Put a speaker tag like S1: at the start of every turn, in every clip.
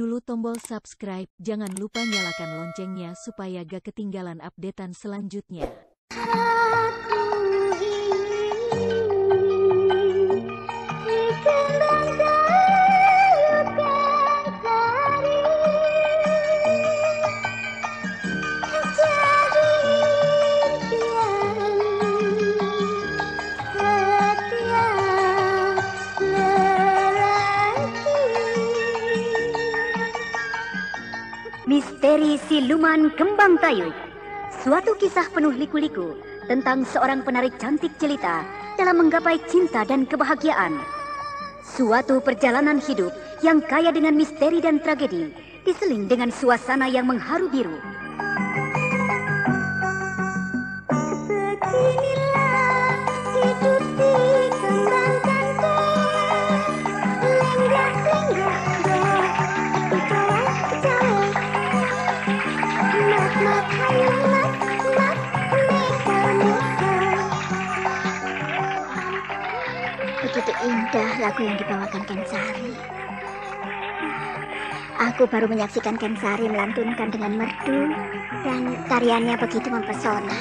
S1: dulu tombol subscribe, jangan lupa nyalakan loncengnya supaya gak ketinggalan updatean selanjutnya.
S2: Misteri Siluman Kembang Tayub. Suatu kisah penuh liku-liku tentang seorang penarik cantik jelita dalam menggapai cinta dan kebahagiaan. Suatu perjalanan hidup yang kaya dengan misteri dan tragedi, diseling dengan suasana yang mengharu biru. Beginilah hidup di kembang kangkung, lenggak-lenggak begitu indah lagu yang dibawakan Kensari. Aku baru menyaksikan Kensari melantunkan dengan merdu dan tariannya begitu mempesona.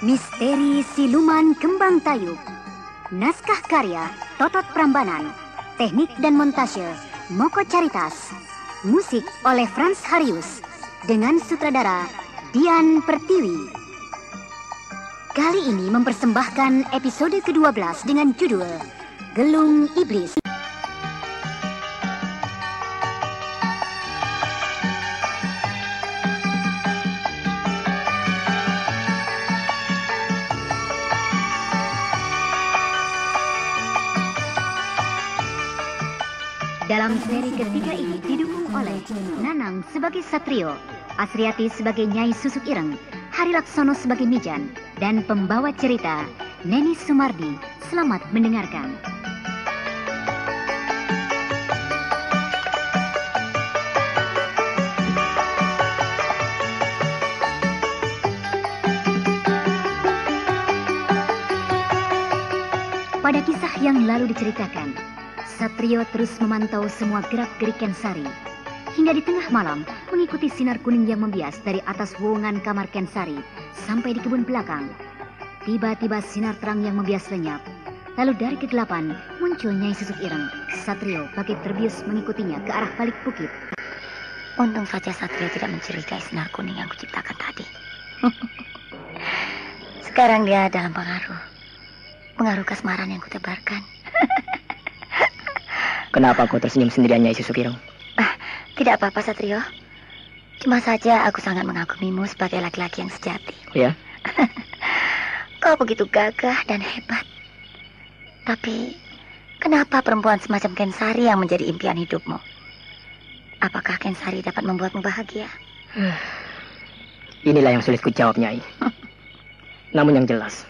S2: Misteri Siluman Kembang Tayub. Naskah karya Totot Prambanan. Teknik dan montase Moko Caritas. Musik oleh Frans Harius dengan sutradara Dian Pertiwi. Kali ini mempersembahkan episode ke-12 dengan judul Gelung Iblis. Dalam seri ketiga ini didukung oleh Nanang sebagai Satrio, Asriati sebagai Nyai Susuk Ireng, Hari Laksono sebagai Mijan, dan pembawa cerita Neni Sumardi. Selamat mendengarkan. Pada kisah yang lalu diceritakan, Satrio terus memantau semua gerak-gerik Kensari. Hingga di tengah malam mengikuti sinar kuning yang membias dari atas wowongan kamar Kensari sampai di kebun belakang. Tiba-tiba sinar terang yang membias lenyap. Lalu dari kegelapan muncul Nyai Susuk Ireng. Satrio bagai terbius mengikutinya ke arah balik bukit.
S3: Untung saja Satrio tidak mencurigai sinar kuning yang kuciptakan tadi. Sekarang dia dalam pengaruh kasmaran yang kutebarkan.
S4: Kenapa kau tersenyum sendirian, Nyai Susuk Ireng?
S3: Tidak apa-apa, Satrio. Cuma saja aku sangat mengagumimu sebagai laki-laki yang sejati.
S4: Ya?
S3: Kau begitu gagah dan hebat. Tapi, kenapa perempuan semacam Kensari yang menjadi impian hidupmu? Apakah Kensari dapat membuatmu bahagia?
S4: Inilah yang sulit kujawab, Nyai. Namun yang jelas,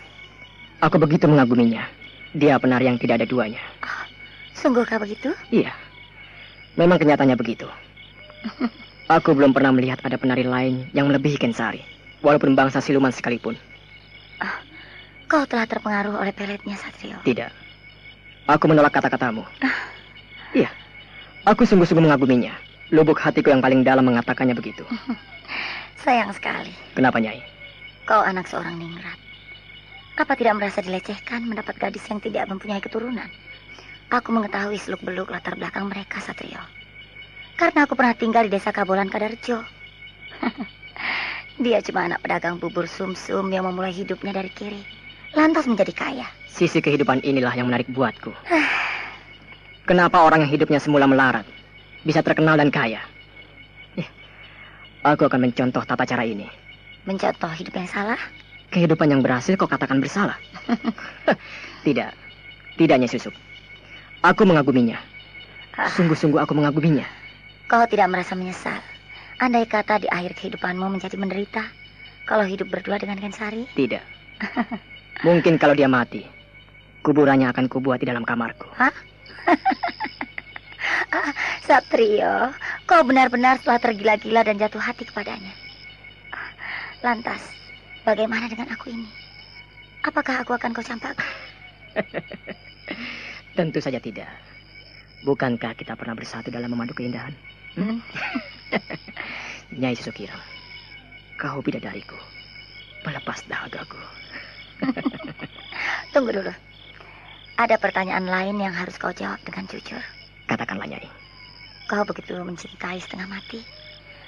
S4: aku begitu mengaguminya. Dia penari yang tidak ada duanya.
S3: Sungguhkah begitu?
S4: Iya, memang kenyataannya begitu. Aku belum pernah melihat ada penari lain yang melebihi Kensari, walaupun bangsa siluman sekalipun.
S3: Kau telah terpengaruh oleh peletnya, Satrio?
S4: Tidak, aku menolak kata-katamu. Iya, aku sungguh-sungguh mengaguminya. Lubuk hatiku yang paling dalam mengatakannya begitu.
S3: Sayang sekali.
S4: Kenapa, Nyai?
S3: Kau anak seorang ningrat. Apa tidak merasa dilecehkan mendapat gadis yang tidak mempunyai keturunan? Aku mengetahui seluk-beluk latar belakang mereka, Satrio. Karena aku pernah tinggal di desa Kabolan Kadarjo. Dia cuma anak pedagang bubur sumsum yang memulai hidupnya dari kiri, lantas menjadi kaya.
S4: Sisi kehidupan inilah yang menarik buatku. Kenapa orang yang hidupnya semula melarat bisa terkenal dan kaya? Aku akan mencontoh tata cara ini.
S3: Mencontoh hidup yang salah?
S4: Kehidupan yang berhasil kau katakan bersalah? Tidak, Nyai Susuk. Aku mengaguminya. Sungguh-sungguh aku mengaguminya.
S3: Kau tidak merasa menyesal? Andai kata di akhir kehidupanmu menjadi menderita, kalau hidup berdua dengan Kensari?
S4: Tidak. Mungkin kalau dia mati, kuburannya akan kubuat di dalam kamarku.
S3: Hah? Satrio, kau benar-benar telah tergila-gila dan jatuh hati kepadanya. Lantas, bagaimana dengan aku ini? Apakah aku akan kau campakkan?
S4: Tentu saja tidak. Bukankah kita pernah bersatu dalam memandu keindahan? Nyai Susukirang, kau bidadariku, pelepas dahagaku.
S3: Tunggu dulu. Ada pertanyaan lain yang harus kau jawab dengan jujur.
S4: Katakanlah, Nyai.
S3: Kau begitu mencintai setengah mati,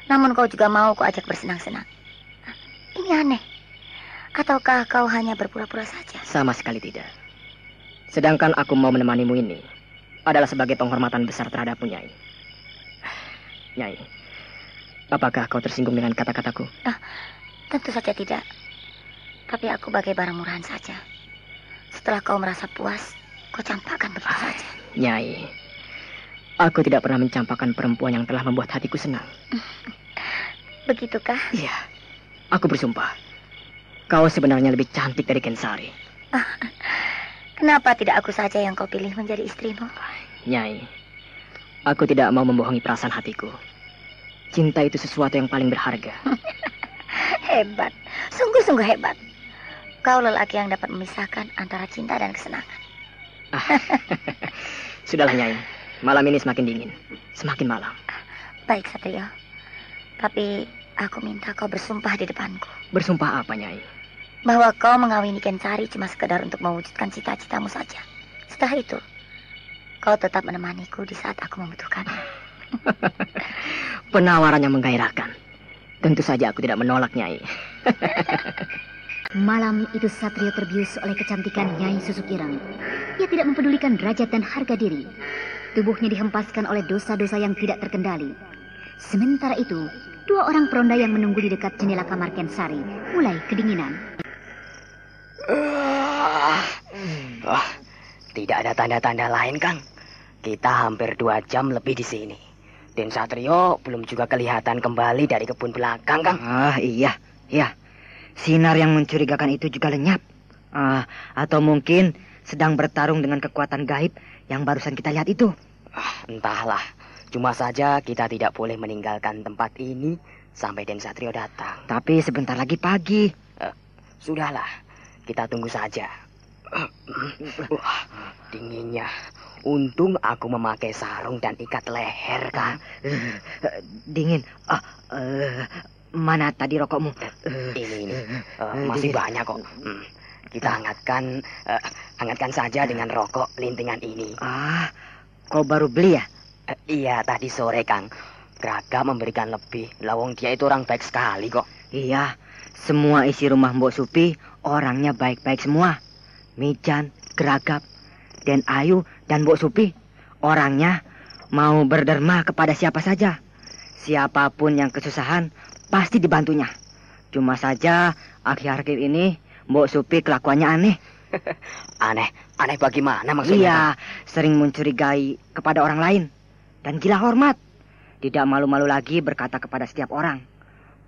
S3: namun kau juga mau kau ajak bersenang-senang. Ini aneh. Ataukah kau hanya berpura-pura saja?
S4: Sama sekali tidak. Sedangkan aku mau menemanimu ini adalah sebagai penghormatan besar terhadapmu, Nyai. Nyai, apakah kau tersinggung dengan kata-kataku?
S3: Tentu saja tidak. Tapi aku bagai barang murahan saja. Setelah kau merasa puas, kau campakkan begitu saja.
S4: Nyai, aku tidak pernah mencampakkan perempuan yang telah membuat hatiku senang.
S3: Begitukah?
S4: Iya, aku bersumpah. Kau sebenarnya lebih cantik dari Kensari.
S3: Kenapa tidak aku saja yang kau pilih menjadi istrimu?
S4: Nyai, aku tidak mau membohongi perasaan hatiku. Cinta itu sesuatu yang paling berharga.
S3: Hebat, sungguh-sungguh hebat. Kau lelaki yang dapat memisahkan antara cinta dan kesenangan.
S4: Sudahlah, Nyai. Malam ini semakin dingin. Semakin malam.
S3: Baik, Satrio. Tapi aku minta kau bersumpah di depanku.
S4: Bersumpah apa, Nyai?
S3: Bahwa kau mengawini Kensari cuma sekedar untuk mewujudkan cita-citamu saja. Setelah itu, kau tetap menemaniku di saat aku membutuhkanmu.
S4: Penawarannya menggairahkan. Tentu saja aku tidak menolak, Nyai.
S2: Malam itu Satrio terbius oleh kecantikan Nyai Susukirang. Ia tidak mempedulikan derajat dan harga diri. Tubuhnya dihempaskan oleh dosa-dosa yang tidak terkendali. Sementara itu, dua orang peronda yang menunggu di dekat jendela kamar Kensari mulai kedinginan.
S5: Tidak ada tanda-tanda lain, Kang. Kita hampir 2 jam lebih di sini. Dan Satrio belum juga kelihatan kembali dari kebun belakang, Kang.
S6: Iya. Sinar yang mencurigakan itu juga lenyap. Atau mungkin sedang bertarung dengan kekuatan gaib yang barusan kita lihat itu.
S5: Entahlah. Cuma saja kita tidak boleh meninggalkan tempat ini sampai Den Satrio datang.
S6: Tapi sebentar lagi pagi.
S5: Sudahlah, kita tunggu saja. Dinginnya. Untung aku memakai sarung dan ikat leher, Kang.
S6: Dingin. Mana tadi rokokmu?
S5: Ini. Masih banyak kok. Kita hangatkan saja dengan rokok lintingan ini.
S6: Kau baru beli ya?
S5: Iya, tadi sore, Kang. Graga memberikan lebih. Lawang dia itu orang baik sekali kok.
S6: Iya, semua isi rumah Mbok Supi orangnya baik-baik semua. Mijan, Geragap, Den Ayu, dan Mbok Supi orangnya mau berderma kepada siapa saja. Siapapun yang kesusahan pasti dibantunya. Cuma saja akhir-akhir ini Mbok Supi kelakuannya aneh.
S5: Aneh bagaimana maksudnya?
S6: Iya, sering mencurigai kepada orang lain dan gila hormat. Tidak malu-malu lagi berkata kepada setiap orang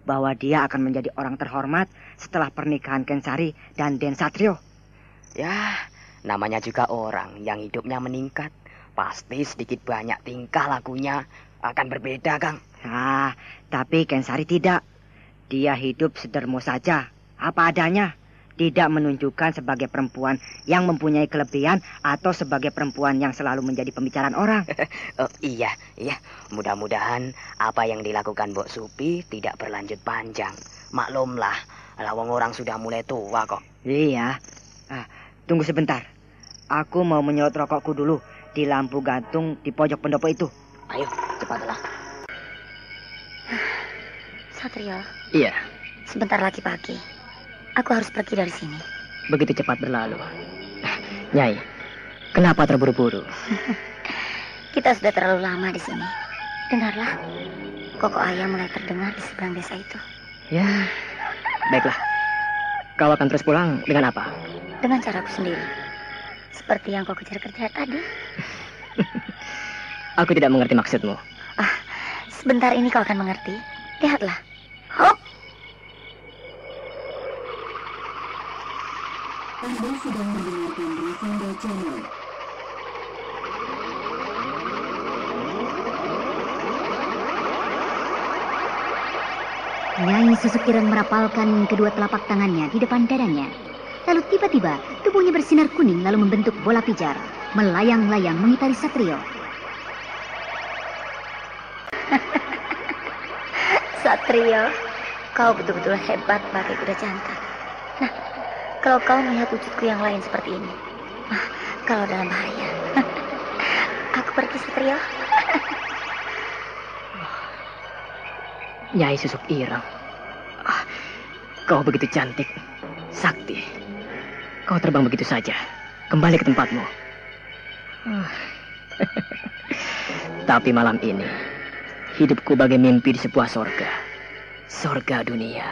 S6: bahwa dia akan menjadi orang terhormat setelah pernikahan Kensari dan Den Satrio.
S5: Ya, namanya juga orang yang hidupnya meningkat. Pasti sedikit banyak tingkah lakunya akan berbeda, Kang.
S6: Tapi Kensari tidak. Dia hidup sedermo saja, apa adanya. Tidak menunjukkan sebagai perempuan yang mempunyai kelebihan atau sebagai perempuan yang selalu menjadi pembicaraan orang.
S5: Iya. Mudah-mudahan apa yang dilakukan Mbok Supi tidak berlanjut panjang. Maklumlah, lawang orang sudah mulai tua kok.
S6: Iya. Tunggu sebentar. Aku mau menyedot rokokku dulu di lampu gantung di pojok pendopo itu.
S5: Ayo, cepatlah.
S3: Satrio.
S4: Iya.
S3: Sebentar lagi pagi. Aku harus pergi dari sini.
S4: Begitu cepat berlalu. Nyai, kenapa terburu-buru?
S3: Kita sudah terlalu lama di sini. Dengarlah, kokok ayam mulai terdengar di seberang desa itu.
S4: Ya, baiklah. Kau akan terus pulang dengan apa?
S3: Dengan caraku sendiri. Seperti yang kau kejar-kejar tadi.
S4: Aku tidak mengerti maksudmu.
S3: Sebentar ini kau akan mengerti. Lihatlah. Hop.
S1: Anda sedang mendengarkan Revanda Channel.
S2: Nyai Susukireng merapalkan kedua telapak tangannya di depan dadanya. Lalu tiba-tiba tubuhnya bersinar kuning lalu membentuk bola pijar, melayang-layang mengitari Satrio.
S3: Satrio, kau betul-betul hebat pakai kuda jantan. Nah, kalau kau melihat wujudku yang lain seperti ini, kalau dalam bahaya. Aku pergi, Satrio.
S4: Nyai Susukireng. Kau begitu cantik, sakti. Kau terbang begitu saja, kembali ke tempatmu. Tapi malam ini, hidupku bagai mimpi di sebuah sorga. Sorga dunia.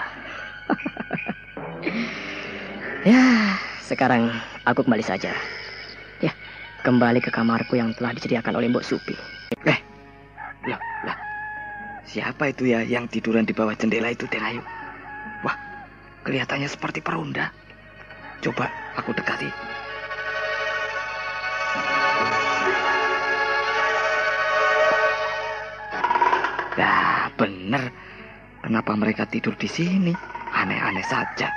S4: Ya, sekarang aku kembali saja. Ya, kembali ke kamarku yang telah disediakan oleh Mbok Supi.
S7: Lah. Siapa itu ya yang tiduran di bawah jendela itu, Den Ayu? Wah, kelihatannya seperti perunda. Coba aku dekati. Nah, bener. Kenapa mereka tidur di sini? Aneh-aneh saja.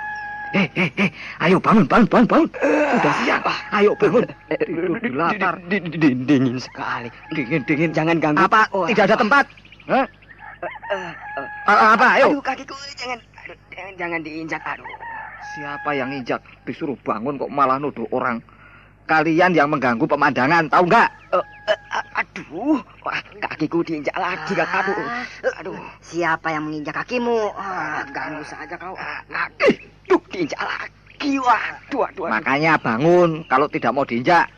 S7: Ayo bangun. Sudah siang. Ayo bangun. Tidur di latar.
S5: Dingin sekali.
S7: Dingin.
S5: Jangan ganggu.
S7: Apa? Tidak ada tempat? Hah? Apa? Ayo.
S5: Aduh, kakiku jangan diinjak. Aduh.
S7: Siapa yang injak? Disuruh bangun kok malah nuduh orang. Kalian yang mengganggu pemandangan, tahu nggak?
S5: Aduh, wah, kakiku diinjak lagi, Kak. Aduh.
S6: Siapa yang menginjak kakimu?
S5: Ganggu saja kau. Diinjak lagi. Waduh.
S7: Makanya bangun kalau tidak mau diinjak.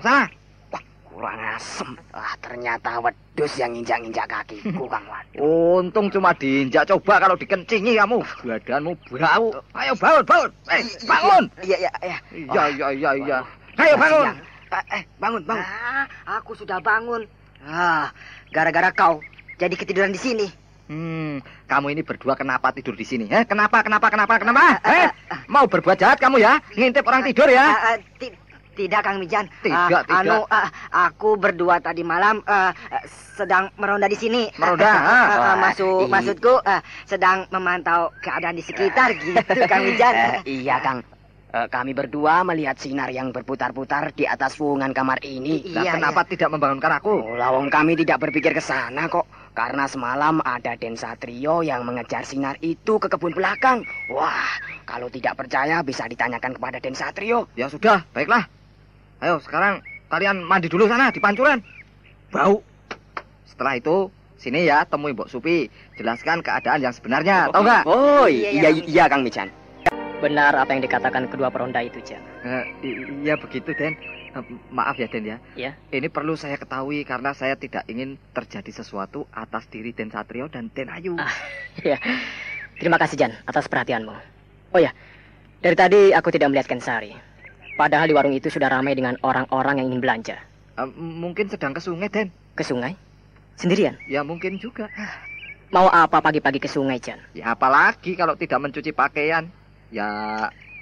S7: Sana.
S5: Wah, kurang asem. Ternyata wedus yang injak-injak kakiku, Kang Waduh.
S7: Untung cuma diinjak. Coba kalau dikencingi kamu, badanmu bau. Ayo bangun. Bangun.
S5: Iya.
S7: Iya. Ayo bangun.
S5: Bangun.
S6: Aku sudah bangun. Gara-gara kau jadi ketiduran di sini.
S7: Kamu ini berdua kenapa tidur di sini? Kenapa? Mau berbuat jahat kamu ya? Ngintip orang tidur ya?
S6: Tidak, Kang Mijan.
S7: Tidak.
S6: Aku berdua tadi malam sedang meronda di sini.
S7: Meronda?
S6: Maksudku sedang memantau keadaan di sekitar gitu, Kang Mijan.
S5: Iya, Kang. Kami berdua melihat sinar yang berputar-putar di atas fuungan kamar ini.
S7: Kenapa tidak membangunkan aku?
S5: Lawang kami tidak berpikir ke sana kok. Karena semalam ada Den Satrio yang mengejar sinar itu ke kebun belakang. Wah, kalau tidak percaya bisa ditanyakan kepada Den Satrio.
S7: Ya sudah, baiklah. Ayo sekarang kalian mandi dulu sana di pancuran. Bau. Setelah itu sini ya temui Mbok Supi. Jelaskan keadaan yang sebenarnya. Tahu nggak?
S5: Oh iya Kang Mijan.
S4: Benar apa yang dikatakan kedua peronda itu, Jan.
S7: Iya begitu, Den. Maaf ya, Den ya.
S4: Ya.
S7: Ini perlu saya ketahui karena saya tidak ingin terjadi sesuatu atas diri Den Satrio dan Den Ayu.
S4: Ya. Terima kasih, Jan, atas perhatianmu. Oh ya, dari tadi aku tidak melihat Kensari. Padahal di warung itu sudah ramai dengan orang-orang yang ingin belanja.
S7: Mungkin sedang ke sungai, Den.
S4: Ke sungai? Sendirian?
S7: Ya mungkin juga.
S4: Mau apa pagi-pagi ke sungai, Jan?
S7: Ya apalagi kalau tidak mencuci pakaian. Ya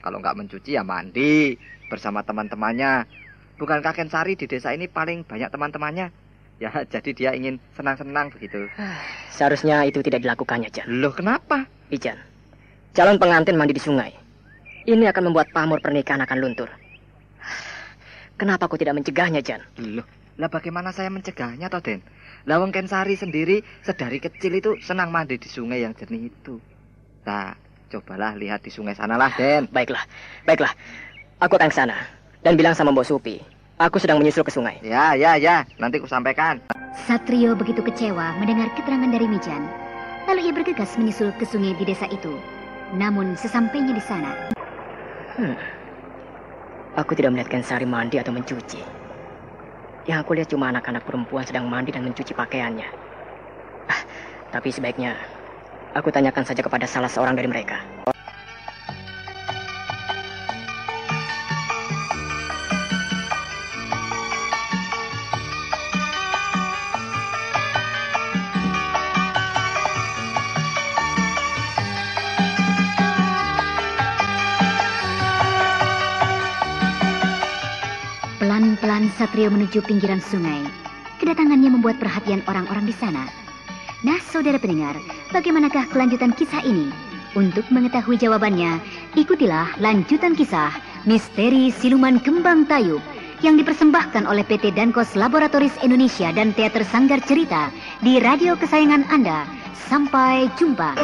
S7: kalau nggak mencuci ya mandi bersama teman-temannya. Bukankah Kensari di desa ini paling banyak teman-temannya? Ya jadi dia ingin senang-senang begitu.
S4: Seharusnya itu tidak dilakukannya, Jan.
S7: Loh kenapa?
S4: Ijan, calon pengantin mandi di sungai. Ini akan membuat pamor pernikahan akan luntur. Kenapa aku tidak mencegahnya, Jan?
S7: Loh, lah bagaimana saya mencegahnya, toh, Den? Lawang Kensari sendiri sedari kecil itu senang mandi di sungai yang jernih itu. Nah, cobalah lihat di sungai sanalah, Den.
S4: Baiklah. Aku akan ke sana dan bilang sama Mbok Supi. Aku sedang menyusul ke sungai.
S7: Ya. Nanti ku sampaikan.
S2: Satrio begitu kecewa mendengar keterangan dari Mijan. Lalu ia bergegas menyusul ke sungai di desa itu. Namun sesampainya di sana,
S4: Aku tidak melihat Kensari mandi atau mencuci. Yang aku lihat cuma anak-anak perempuan sedang mandi dan mencuci pakaiannya. Tapi sebaiknya aku tanyakan saja kepada salah seorang dari mereka.
S2: Satrio menuju pinggiran sungai. Kedatangannya membuat perhatian orang-orang di sana. Nah, saudara pendengar, bagaimanakah kelanjutan kisah ini? Untuk mengetahui jawabannya, ikutilah lanjutan kisah Misteri Siluman Kembang Tayub yang dipersembahkan oleh PT Dankos Laboratoris Indonesia dan Teater Sanggar Cerita di radio kesayangan Anda. Sampai jumpa.